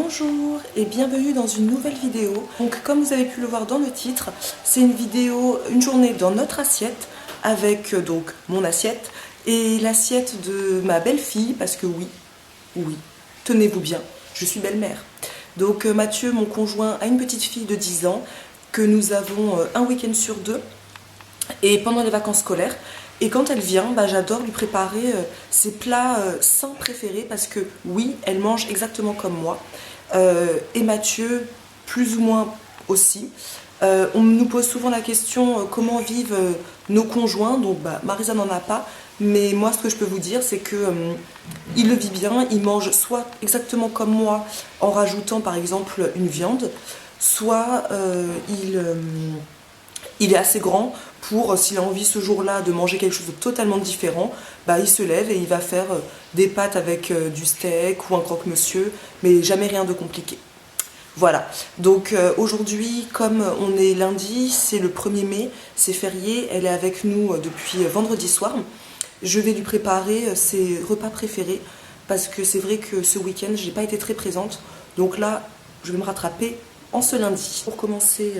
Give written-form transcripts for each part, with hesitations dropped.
Bonjour et bienvenue dans une nouvelle vidéo. Donc comme vous avez pu le voir dans le titre, c'est une vidéo, une journée dans notre assiette avec donc mon assiette et l'assiette de ma belle-fille parce que oui, tenez-vous bien, je suis belle-mère. Donc Mathieu, mon conjoint, a une petite fille de 10 ans que nous avons un week-end sur deux et pendant les vacances scolaires. Et quand elle vient, j'adore lui préparer ses plats sains préférés parce que oui, elle mange exactement comme moi. Et Mathieu, plus ou moins aussi. On nous pose souvent la question comment vivent nos conjoints. Donc Marisa n'en a pas. Mais moi, ce que je peux vous dire, c'est que il le vit bien. Il mange soit exactement comme moi en rajoutant par exemple une viande, soit il est assez grand pour, s'il a envie ce jour-là de manger quelque chose de totalement différent, il se lève et il va faire des pâtes avec du steak ou un croque-monsieur, mais jamais rien de compliqué. Voilà, donc aujourd'hui, comme on est lundi, c'est le 1er mai, c'est férié, elle est avec nous depuis vendredi soir. Je vais lui préparer ses repas préférés, parce que c'est vrai que ce week-end, je n'ai pas été très présente. Donc là, je vais me rattraper en ce lundi. Pour commencer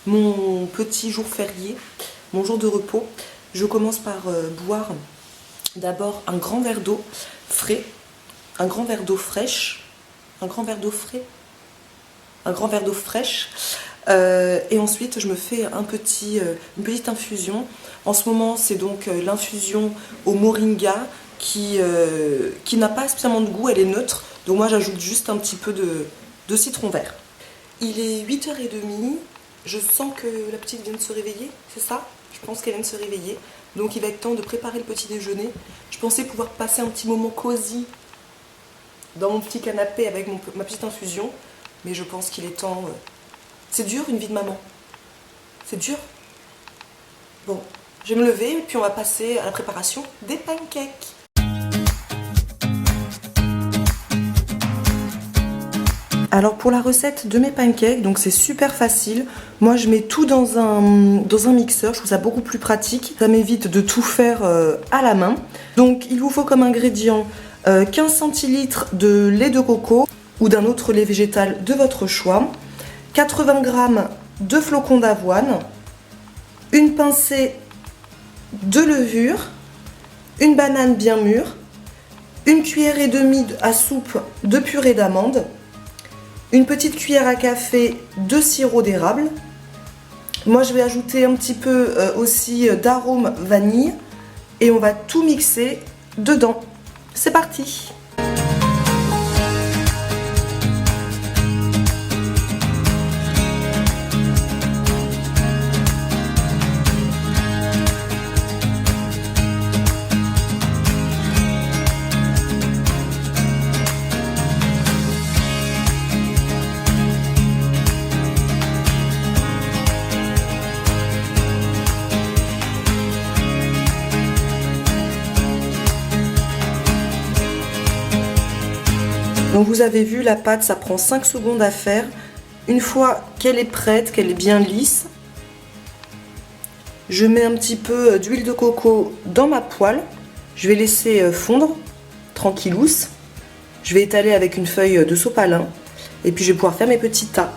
mon petit jour férié, mon jour de repos, je commence par boire d'abord un grand verre d'eau frais, un grand verre d'eau fraîche, un grand verre d'eau frais, un grand verre d'eau fraîche, et ensuite je me fais une petite infusion. En ce moment, c'est donc l'infusion au moringa qui n'a pas spécialement de goût, elle est neutre, donc moi j'ajoute juste un petit peu de citron vert. Il est 8h30. Je sens que la petite vient de se réveiller, c'est ça? Je pense qu'elle vient de se réveiller. Donc il va être temps de préparer le petit déjeuner. Je pensais pouvoir passer un petit moment cosy dans mon petit canapé avec ma petite infusion. Mais je pense qu'il est temps... C'est dur une vie de maman. C'est dur. Bon, je vais me lever et puis on va passer à la préparation des pancakes. Alors pour la recette de mes pancakes, donc c'est super facile. Moi je mets tout dans un mixeur, je trouve ça beaucoup plus pratique. Ça m'évite de tout faire à la main. Donc il vous faut comme ingrédient 15 centilitres de lait de coco ou d'un autre lait végétal de votre choix, 80 g de flocons d'avoine, une pincée de levure, une banane bien mûre, une cuillère et demie à soupe de purée d'amande, une petite cuillère à café de sirop d'érable. Moi je vais ajouter un petit peu aussi d'arôme vanille et on va tout mixer dedans. C'est parti! Donc vous avez vu, la pâte, ça prend 5 secondes à faire. Une fois qu'elle est prête, qu'elle est bien lisse, je mets un petit peu d'huile de coco dans ma poêle. Je vais laisser fondre, tranquillous. Je vais étaler avec une feuille de sopalin. Et puis je vais pouvoir faire mes petits tas.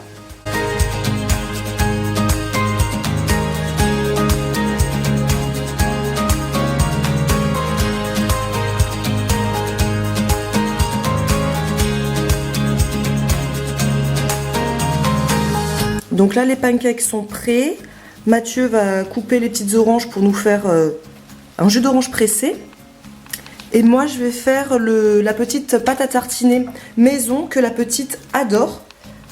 Donc là, les pancakes sont prêts. Mathieu va couper les petites oranges pour nous faire un jus d'orange pressé. Et moi, je vais faire la petite pâte à tartiner maison que la petite adore.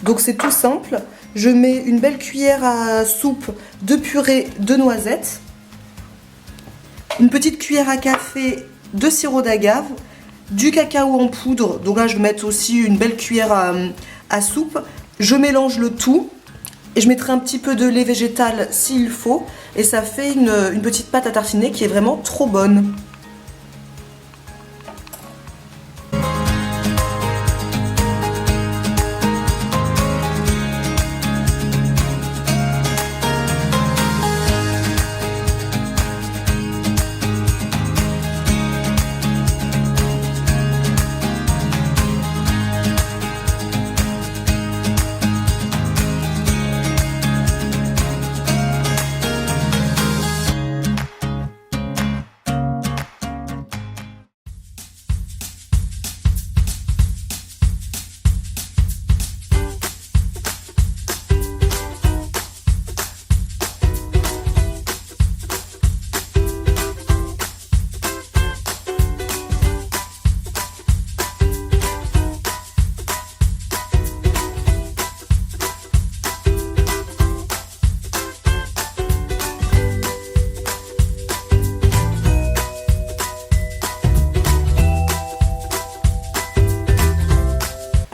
Donc c'est tout simple. Je mets une belle cuillère à soupe de purée de noisettes, une petite cuillère à café de sirop d'agave, du cacao en poudre. Donc là, je vais mettre aussi une belle cuillère à soupe. Je mélange le tout. Et je mettrai un petit peu de lait végétal s'il faut. Et ça fait une petite pâte à tartiner qui est vraiment trop bonne.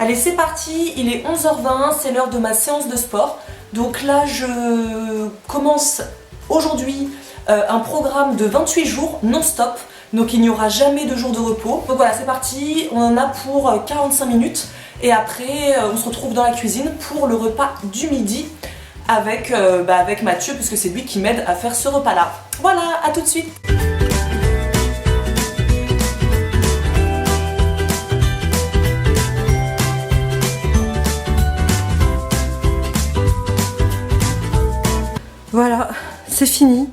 Allez, c'est parti, il est 11h20, c'est l'heure de ma séance de sport. Donc là, je commence aujourd'hui un programme de 28 jours non-stop. Donc il n'y aura jamais de jour de repos. Donc voilà, c'est parti, on en a pour 45 minutes. Et après, on se retrouve dans la cuisine pour le repas du midi avec Mathieu, puisque c'est lui qui m'aide à faire ce repas-là. Voilà, à tout de suite. Voilà, c'est fini.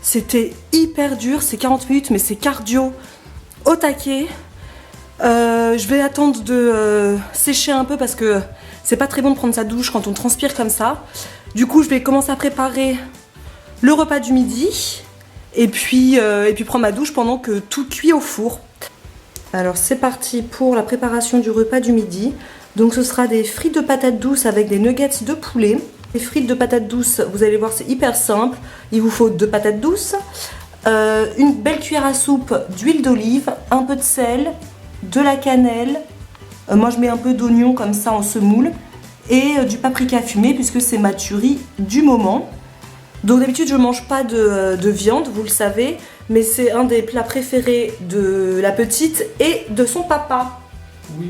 C'était hyper dur, c'est 40 minutes, mais c'est cardio au taquet. Je vais attendre de sécher un peu parce que c'est pas très bon de prendre sa douche quand on transpire comme ça. Du coup, je vais commencer à préparer le repas du midi et puis prendre ma douche pendant que tout cuit au four. Alors c'est parti pour la préparation du repas du midi. Donc ce sera des frites de patates douces avec des nuggets de poulet. Les frites de patates douces, vous allez voir, c'est hyper simple. Il vous faut 2 patates douces, une belle cuillère à soupe d'huile d'olive, un peu de sel, de la cannelle. Moi je mets un peu d'oignon comme ça en semoule et du paprika fumé puisque c'est ma tuerie du moment. Donc d'habitude je ne mange pas de viande, vous le savez, mais c'est un des plats préférés de la petite et de son papa. Oui.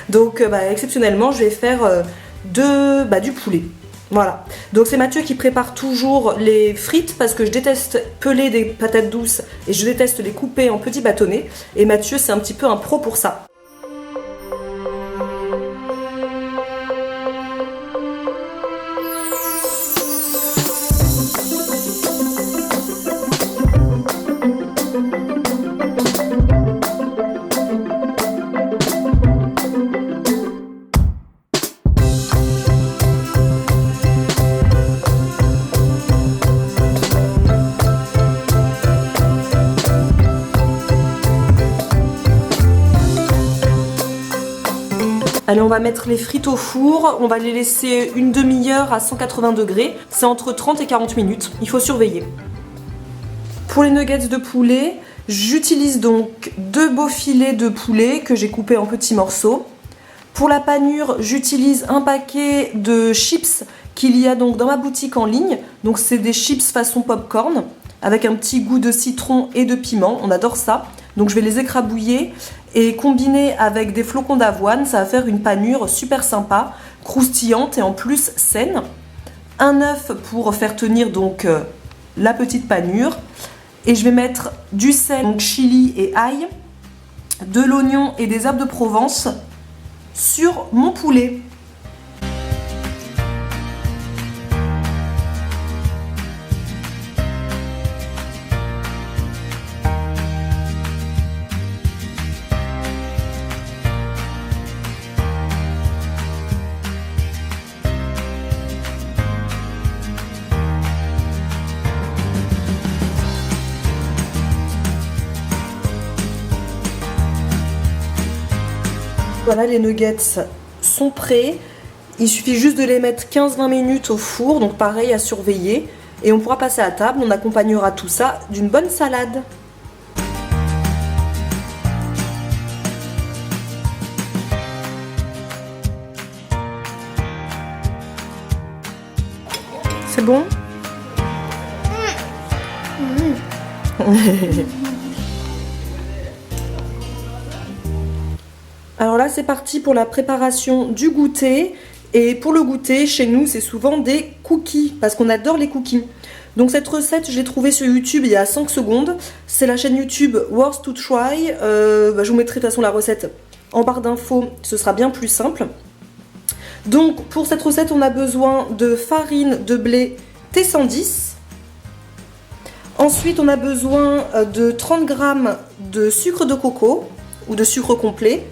Donc exceptionnellement je vais faire du poulet. Voilà. Donc c'est Mathieu qui prépare toujours les frites parce que je déteste peler des patates douces et je déteste les couper en petits bâtonnets. Et Mathieu c'est un petit peu un pro pour ça. Allez, on va mettre les frites au four, on va les laisser une demi-heure à 180 degrés, c'est entre 30 et 40 minutes, il faut surveiller. Pour les nuggets de poulet, j'utilise donc 2 beaux filets de poulet que j'ai coupés en petits morceaux. Pour la panure, j'utilise un paquet de chips qu'il y a donc dans ma boutique en ligne, donc c'est des chips façon popcorn, avec un petit goût de citron et de piment, on adore ça. Donc je vais les écrabouiller et combiner avec des flocons d'avoine, ça va faire une panure super sympa, croustillante et en plus saine. Un œuf pour faire tenir donc la petite panure. Et je vais mettre du sel, donc chili et ail, de l'oignon et des herbes de Provence sur mon poulet. Voilà, les nuggets sont prêts. Il suffit juste de les mettre 15-20 minutes au four, donc pareil à surveiller. Et on pourra passer à table, on accompagnera tout ça d'une bonne salade. C'est bon? Alors là c'est parti pour la préparation du goûter. Et pour le goûter, chez nous c'est souvent des cookies, parce qu'on adore les cookies. Donc cette recette je l'ai trouvée sur YouTube il y a 5 secondes. C'est la chaîne YouTube Worth to Try. Je vous mettrai de toute façon la recette en barre d'infos, ce sera bien plus simple. Donc pour cette recette on a besoin de farine de blé T110. Ensuite on a besoin de 30 g de sucre de coco ou de sucre complet.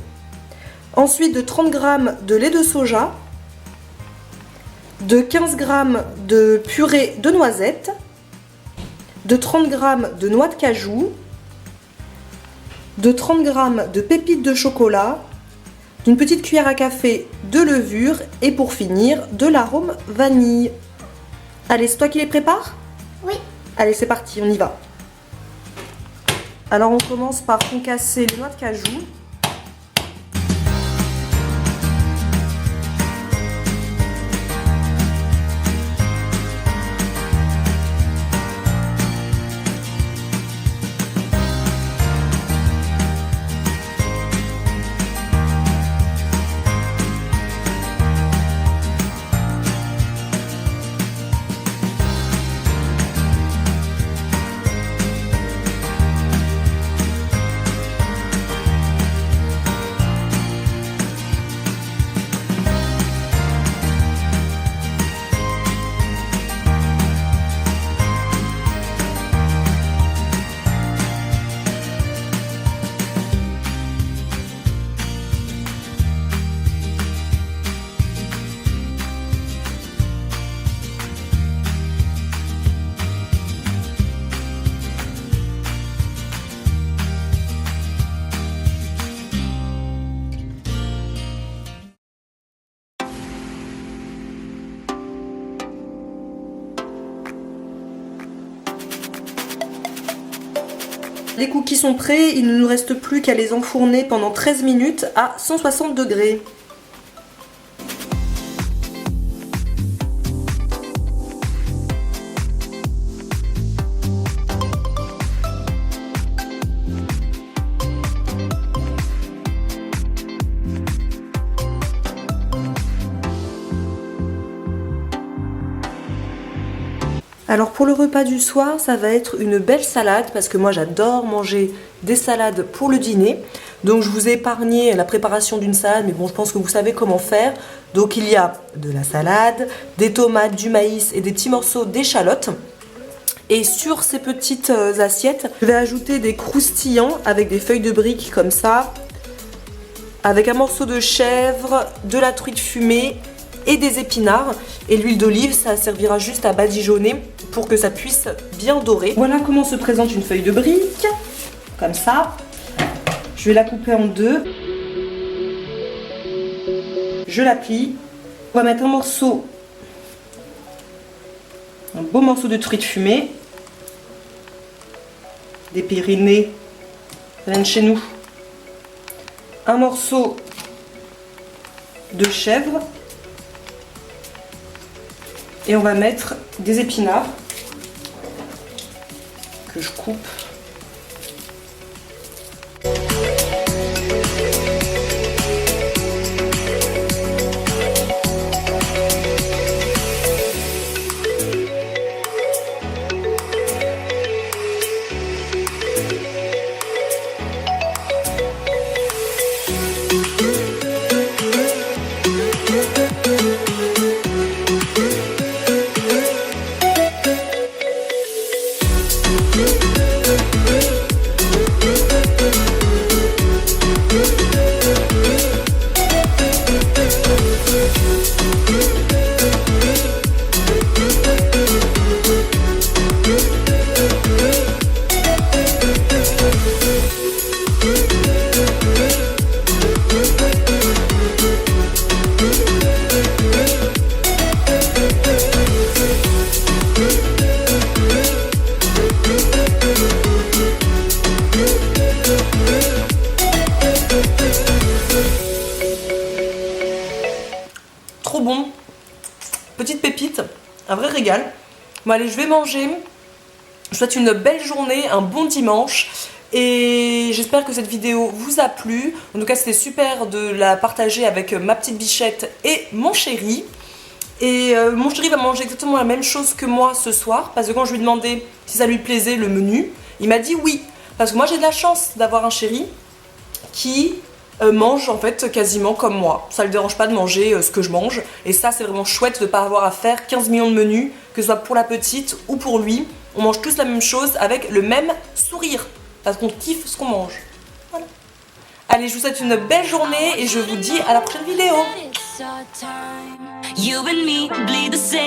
Ensuite de 30 g de lait de soja, de 15 g de purée de noisettes, de 30 g de noix de cajou, de 30 g de pépites de chocolat, d'une petite cuillère à café de levure et pour finir de l'arôme vanille. Allez, c'est toi qui les prépares? Oui. Allez, c'est parti, on y va. Alors on commence par concasser les noix de cajou. Les cookies sont prêts, il ne nous reste plus qu'à les enfourner pendant 13 minutes à 160 degrés. Alors pour le repas du soir, ça va être une belle salade parce que moi j'adore manger des salades pour le dîner. Donc je vous ai épargné la préparation d'une salade, mais bon, je pense que vous savez comment faire. Donc il y a de la salade, des tomates, du maïs et des petits morceaux d'échalotes. Et sur ces petites assiettes, je vais ajouter des croustillants avec des feuilles de briques comme ça, avec un morceau de chèvre, de la truite fumée et des épinards. Et l'huile d'olive, ça servira juste à badigeonner pour que ça puisse bien dorer. Voilà comment se présente une feuille de brique, comme ça. Je vais la couper en deux. Je la plie. On va mettre un beau morceau de truite fumée. Des Pyrénées, ça vient de chez nous. Un morceau de chèvre. Et on va mettre des épinards que je coupe. Trop bon, petite pépite, un vrai régal. Bon allez, je vais manger. Je vous souhaite une belle journée, un bon dimanche. Et j'espère que cette vidéo vous a plu. En tout cas, c'était super de la partager avec ma petite bichette et mon chéri. Et mon chéri va manger exactement la même chose que moi ce soir. Parce que quand je lui ai demandé si ça lui plaisait le menu, il m'a dit oui. Parce que moi j'ai de la chance d'avoir un chéri qui mange en fait quasiment comme moi. Ça ne le dérange pas de manger ce que je mange. Et ça, c'est vraiment chouette de ne pas avoir à faire 15 millions de menus, que ce soit pour la petite ou pour lui. On mange tous la même chose avec le même sourire. Parce qu'on kiffe ce qu'on mange. Voilà. Allez, je vous souhaite une belle journée et je vous dis à la prochaine vidéo. You and me bleed the same.